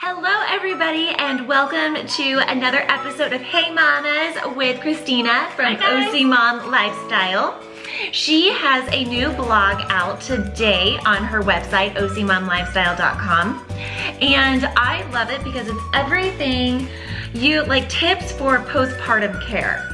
Hello everybody and welcome to another episode of Hey Mamas with Cristina from OCMomLifestyle. She has a new blog out today on her website, OCMomLifestyle.com. And I love it because it's everything you like, tips for postpartum care.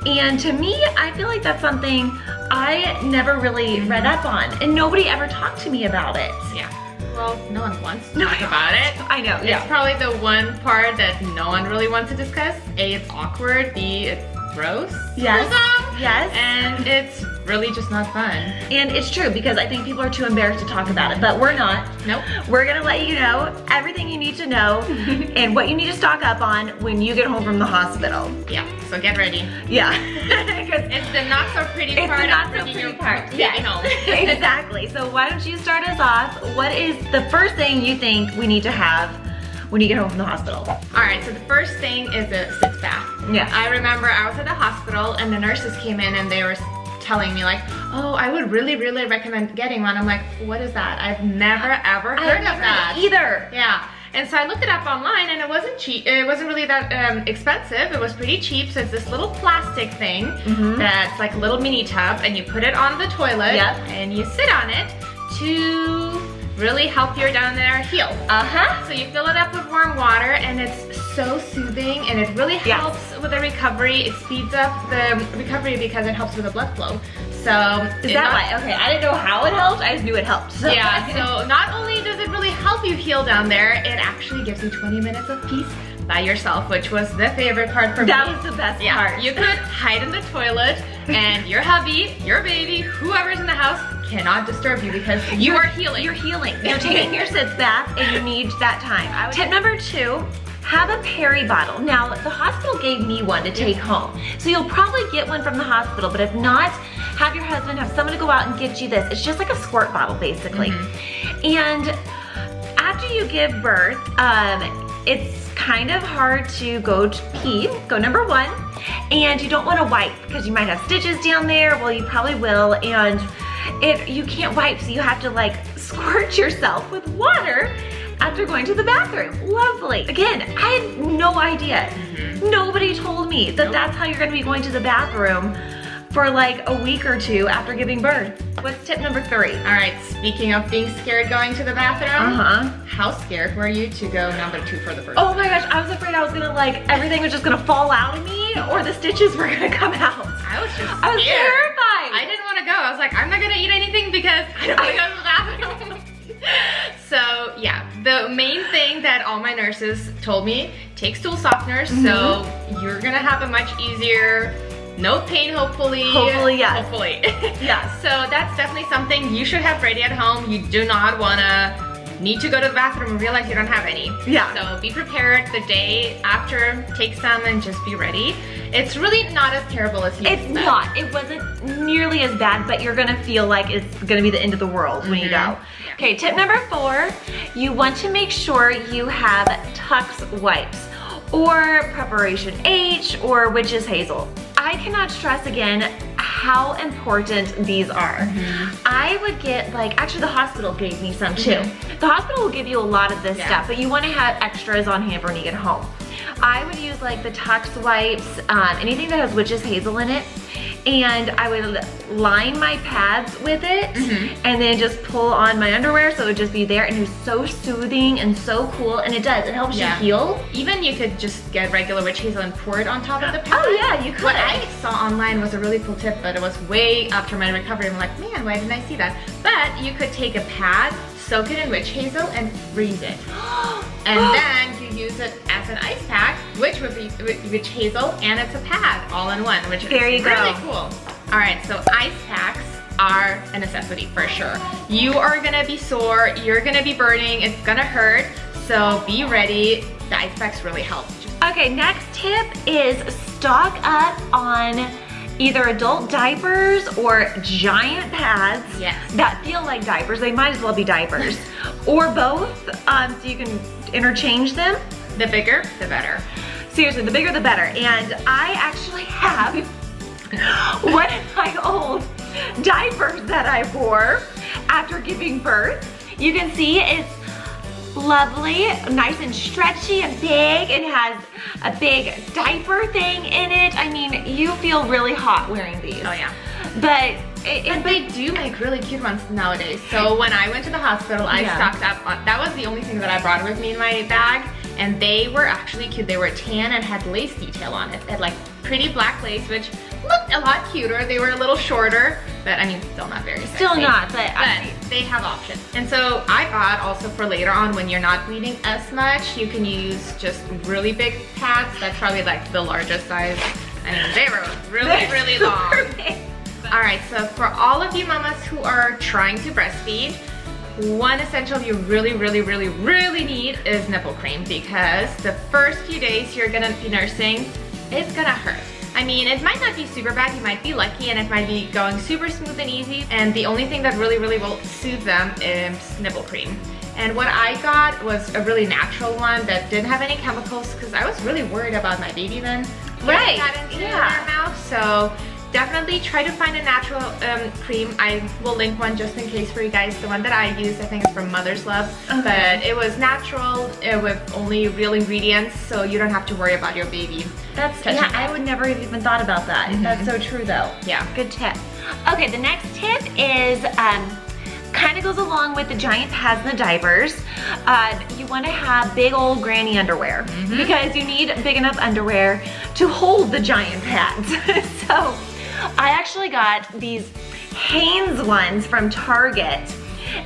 And to me, I feel like that's something I never really read up on and nobody ever talked to me about it. Yeah. Well, no one wants to talk about it. I know, yeah. It's probably the one part that no one really wants to discuss. A, it's awkward. B, it's gross. Yes. Yes. And it's really just not fun. And it's true because I think people are too embarrassed to talk about it, but we're not. Nope. We're gonna let you know everything you need to know and what you need to stock up on when you get home from the hospital. Yeah, so get ready. Yeah. It's the not so pretty part. It's the not so pretty part. Yeah. Home. Exactly. So why don't you start us off? What is the first thing you think we need to have when you get home from the hospital? Alright, so the first thing is a sitz bath. Yeah. I remember I was at the hospital and the nurses came in and they were telling me like, oh, I would really recommend getting one. I'm like, what is that? I've never ever heard of that. Either. Yeah. And so I looked it up online and it wasn't cheap. It wasn't really that expensive. It was pretty cheap. So it's this little plastic thing that's like a little mini tub and you put it on the toilet and you sit on it to really help your down there heal. So you fill it up with warm water and it's so soothing and it really helps with the recovery. It speeds up the recovery because it helps with the blood flow. So is that why? Okay, I didn't know how it helped. I just knew it helped. So. Yeah, so not only does it really help you heal down there, it actually gives you 20 minutes of peace by yourself, which was the favorite part for me. That was the best part. You could hide in the toilet and your hubby, your baby, whoever's in the house cannot disturb you because you are healing. You're healing. You're taking your sitz bath and you need that time. Tip number 2, have a peri bottle. Now, the hospital gave me one to take home. So you'll probably get one from the hospital, but if not, have your husband, have someone to go out and get you this. It's just like a squirt bottle, basically. And after you give birth, it's kind of hard to go to pee, go number 1, and you don't want to wipe because you might have stitches down there. Well, you probably will, and you can't wipe, so you have to like squirt yourself with water after going to the bathroom. Lovely. Again, I had no idea. Nobody told me that that's how you're gonna be going to the bathroom for like a week or 2 after giving birth. What's tip number 3? All right, speaking of being scared going to the bathroom, how scared were you to go number 2 for the first time? Oh my gosh, I was afraid I was gonna like, everything was just gonna fall out of me or the stitches were gonna come out. I was just scared. I was terrified. I didn't want to go. I was like, I'm not gonna eat anything because I don't want to go to the bathroom. So yeah, the main thing that all my nurses told me, take stool softeners, so you're gonna have a much easier, no pain hopefully. Hopefully, yes. Hopefully. Yes. So that's definitely something you should have ready at home. You do not wanna need to go to the bathroom and realize you don't have any. Yeah. So be prepared the day after, take some and just be ready. It's really not as terrible as you expect. It's not. It wasn't nearly as bad, but you're gonna feel like it's gonna be the end of the world when you go. Okay, tip number 4, you want to make sure you have Tux wipes or Preparation H or which is Hazel. I cannot stress again how important these are. I would get like, actually the hospital gave me some too. The hospital will give you a lot of this stuff, but you want to have extras on hand for when you get home. I would use like the Tux wipes, anything that has witch's hazel in it, and I would line my pads with it and then just pull on my underwear so it would just be there, and it was so soothing and so cool, and it does, it helps you heal. Even you could just get regular witch hazel and pour it on top of the pad. Oh yeah, you could. What I saw online was a really cool tip, but it was way after my recovery. I'm like, man, why didn't I see that? But you could take a pad, soak it in witch hazel and freeze it. And then you use it as an ice pack, which would be witch hazel, and it's a pad all in one, which is really cool. All right, so ice packs are a necessity for sure. You are gonna be sore, you're gonna be burning, it's gonna hurt, so be ready. The ice packs really help. Okay, next tip is stock up on either adult diapers or giant pads that feel like diapers. They might as well be diapers. Or both, so you can interchange them. The bigger, the better. Seriously, the bigger the better. And I actually have one of my old diapers that I wore after giving birth. You can see it's lovely, nice and stretchy and big. It has a big diaper thing in it. I mean, you feel really hot wearing these. Oh yeah. But they do make really cute ones nowadays. So when I went to the hospital, I stocked up on, that was the only thing that I brought with me in my bag, and they were actually cute. They were tan and had lace detail on it. It had like pretty black lace, which looked a lot cuter. They were a little shorter, but I mean, still not very sexy. Still not, but they have options. And so I got also for later on when you're not bleeding as much, you can use just really big pads. That's probably like the largest size. I mean, they were really, really long. All right, so for all of you mamas who are trying to breastfeed, one essential you really, really, really, really need is nipple cream, because the first few days you're gonna be nursing, it's gonna hurt. I mean, it might not be super bad, you might be lucky and it might be going super smooth and easy, and the only thing that really, really will soothe them is nipple cream. And what I got was a really natural one that didn't have any chemicals, because I was really worried about my baby then. Right, Got into their mouth, so definitely try to find a natural cream. I will link one just in case for you guys. The one that I use, I think, is from Mother's Love, but it was natural with only real ingredients, so you don't have to worry about your baby. I would never have even thought about that. That's so true though. Yeah. Good tip. Okay, the next tip is kind of goes along with the giant pads and the diapers. You want to have big old granny underwear because you need big enough underwear to hold the giant pads. So I actually got these Hanes ones from Target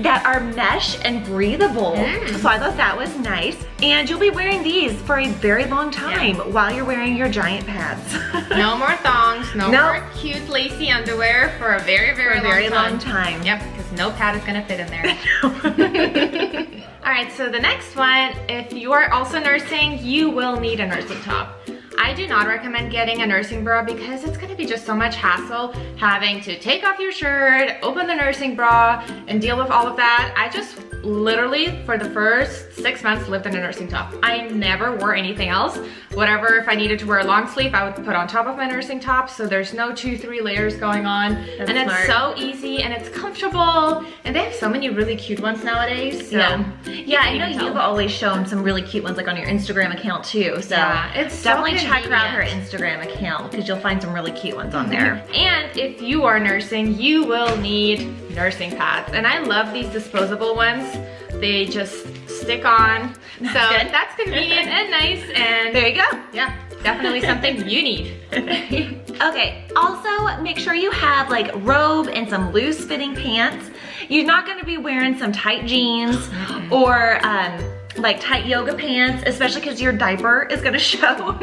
that are mesh and breathable. So I thought that was nice. And you'll be wearing these for a very long time while you're wearing your giant pads. No more thongs, no more cute lacy underwear for a very, very, long time. Yep, because no pad is gonna fit in there. All right, so the next one, if you are also nursing, you will need a nursing top. I do not recommend getting a nursing bra because it's gonna be just so much hassle having to take off your shirt, open the nursing bra, and deal with all of that. I just literally, for the first 6 months, lived in a nursing top. I never wore anything else. Whatever, if I needed to wear a long sleeve, I would put on top of my nursing top, so there's no 2-3 layers going on. That's and smart. It's so easy and it's comfortable, and they have so many really cute ones nowadays. So I know you've always shown some really cute ones like on your Instagram account too, so it's definitely so check out her Instagram account because you'll find some really cute ones on there. And if you are nursing, you will need nursing pads, and I love these disposable ones. They just stick on, so that's convenient and nice, and there you go. Yeah, definitely something you need. Okay, also make sure you have like robe and some loose fitting pants. You're not gonna be wearing some tight jeans or like tight yoga pants, especially because your diaper is gonna show.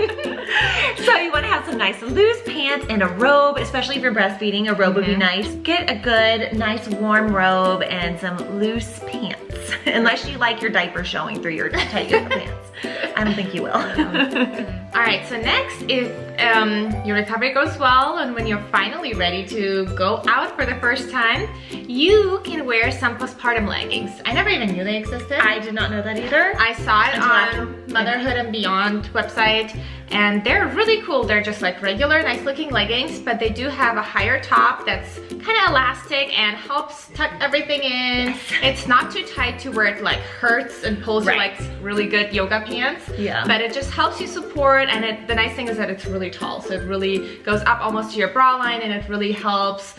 So you wanna have some nice loose pants and a robe, especially if you're breastfeeding, a robe would be nice. Get a good, nice warm robe and some loose pants. Unless you like your diaper showing through your tight yoga pants. I don't think you will. All right, so next, if your recovery goes well and when you're finally ready to go out for the first time, you can wear some postpartum leggings. I never even knew they existed. I did not know that either. I saw it on Motherhood and Beyond website, and they're really cool. They're just like regular, nice looking leggings, but they do have a higher top that's kind of elastic and helps tuck everything in. It's not too tight to where it like hurts and pulls you like really good yoga pants. Yeah. But it just helps you support, and the nice thing is that it's really tall, so it really goes up almost to your bra line, and it really helps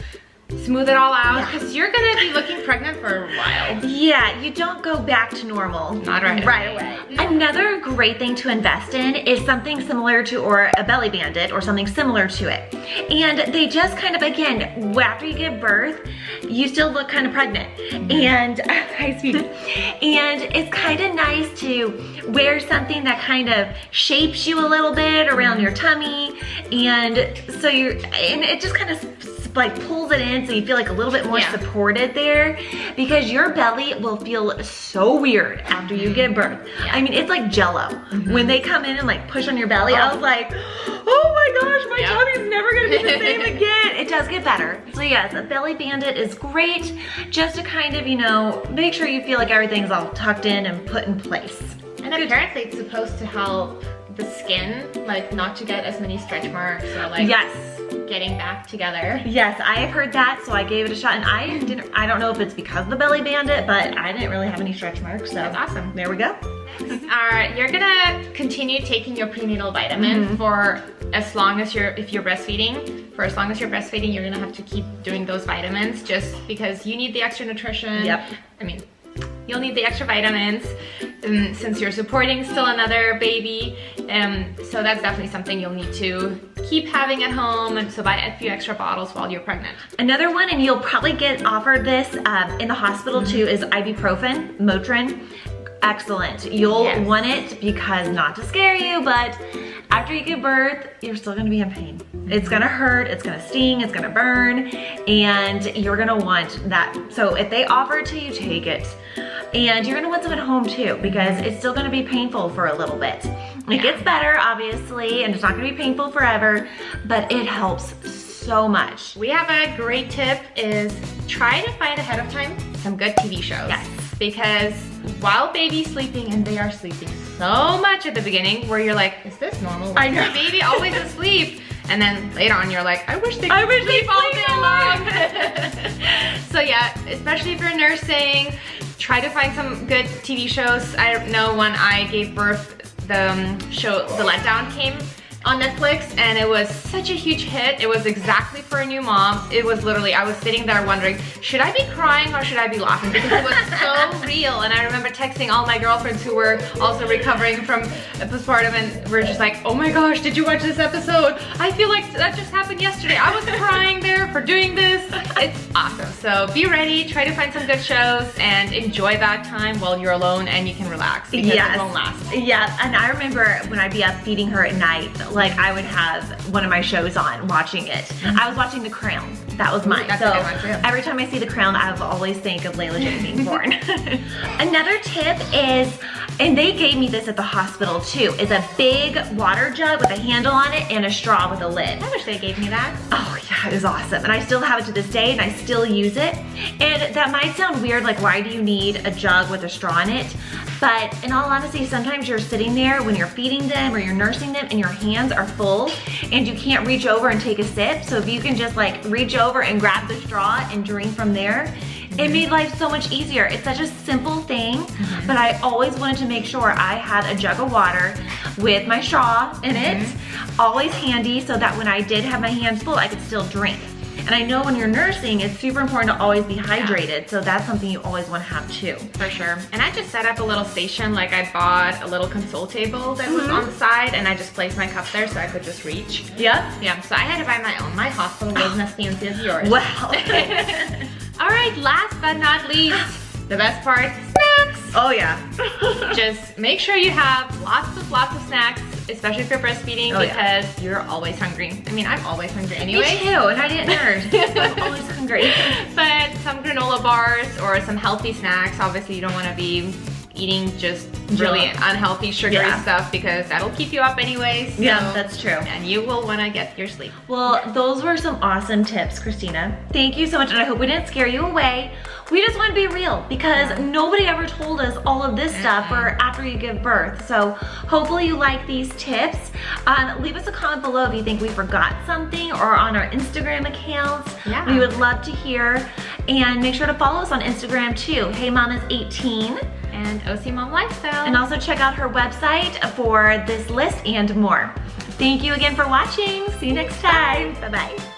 smooth it all out, because you're gonna be looking pregnant for a while. Yeah, you don't go back to normal not right away. Another great thing to invest in is something similar to, or a belly bandit or something similar to it. And they just kind of, again, after you give birth, you still look kind of pregnant. And and it's kind of nice to wear something that kind of shapes you a little bit around your tummy, and so and it just kind of like pulls it in so you feel like a little bit more supported there, because your belly will feel so weird after you give birth. I mean, it's like Jello. When they come in and like push on your belly, I was like, oh my gosh, my tummy's never gonna be the same again. It does get better. So yes, a belly bandit is great just to kind of, you know, make sure you feel like everything's all tucked in and put in place. And apparently it's supposed to help the skin, like not to get as many stretch marks or like getting back together. Yes, I have heard that, so I gave it a shot, and I don't know if it's because of the Belly Bandit, but I didn't really have any stretch marks, so. That's awesome. There we go. You're gonna continue taking your prenatal vitamin for as long as if you're breastfeeding. For as long as you're breastfeeding, you're gonna have to keep doing those vitamins just because you need the extra nutrition. Yep. I mean, you'll need the extra vitamins since you're supporting still another baby. So that's definitely something you'll need to keep having at home, and so buy a few extra bottles while you're pregnant. Another one, and you'll probably get offered this in the hospital too, is ibuprofen, Motrin. Excellent. You'll want it because, not to scare you, but after you give birth, you're still gonna be in pain. It's gonna hurt, it's gonna sting, it's gonna burn, and you're gonna want that. So if they offer it to you, take it. And you're gonna want some at home too, because it's still gonna be painful for a little bit. It gets better, obviously, and it's not gonna be painful forever, but it helps so much. We have a great tip, is try to find ahead of time some good TV shows. Yes. Because while baby's sleeping, and they are sleeping so much at the beginning, where you're like, is this normal? I know. My baby always asleep. And then later on, you're like, I wish they could sleep all day long. So yeah, especially if you're nursing, try to find some good TV shows. I know when I gave birth, the show The Letdown came on Netflix, and it was such a huge hit. It was exactly for a new mom. It was literally, I was sitting there wondering, should I be crying or should I be laughing? Because it was so real. And I remember texting all my girlfriends who were also recovering from postpartum, and we're just like, oh my gosh, did you watch this episode? I feel like that just happened yesterday. I was crying there for doing this. It's awesome. So be ready, try to find some good shows, and enjoy that time while you're alone and you can relax, because it won't last. Yeah, and I remember when I'd be up feeding her at night, like I would have one of my shows on, watching it. I was watching The Crown. That was mine. That's so a good one too. Every time I see The Crown, I always think of Layla Jane being born. Another tip is, and they gave me this at the hospital too, is a big water jug with a handle on it and a straw with a lid. I wish they gave me that. Oh yeah, it was awesome. And I still have it to this day, and I still use it. And that might sound weird, like why do you need a jug with a straw in it? But in all honesty, sometimes you're sitting there when you're feeding them or you're nursing them and your hands are full and you can't reach over and take a sip. So if you can just like reach over and grab the straw and drink from there, it made life so much easier. It's such a simple thing, but I always wanted to make sure I had a jug of water with my straw in it, always handy, so that when I did have my hands full, I could still drink. And I know when you're nursing, it's super important to always be hydrated, so that's something you always want to have too. For sure. And I just set up a little station, like I bought a little console table that was on the side, and I just placed my cup there so I could just reach. Yeah? Yeah, so I had to buy my own. My hospital wasn't as fancy as yours. Wow. All right, last but not least, the best part, snacks. Oh yeah. Just make sure you have lots of snacks, especially if you're breastfeeding, because you're always hungry. I mean, I'm always hungry anyway. Me too, and I didn't nurse. I'm always hungry. But some granola bars or some healthy snacks. Obviously, you don't want to be eating just really unhealthy sugary stuff, because that'll keep you up anyways. So, yeah, that's true. And you will want to get your sleep. Well, those were some awesome tips, Cristina. Thank you so much, and I hope we didn't scare you away. We just want to be real, because nobody ever told us all of this stuff for after you give birth. So hopefully you like these tips. Leave us a comment below if you think we forgot something, or on our Instagram accounts. Yeah. We would love to hear. And make sure to follow us on Instagram too. Hey Mom is 18. And OCMomLifestyle. And also check out her website for this list and more. Thank you again for watching. See you next time. Bye-bye.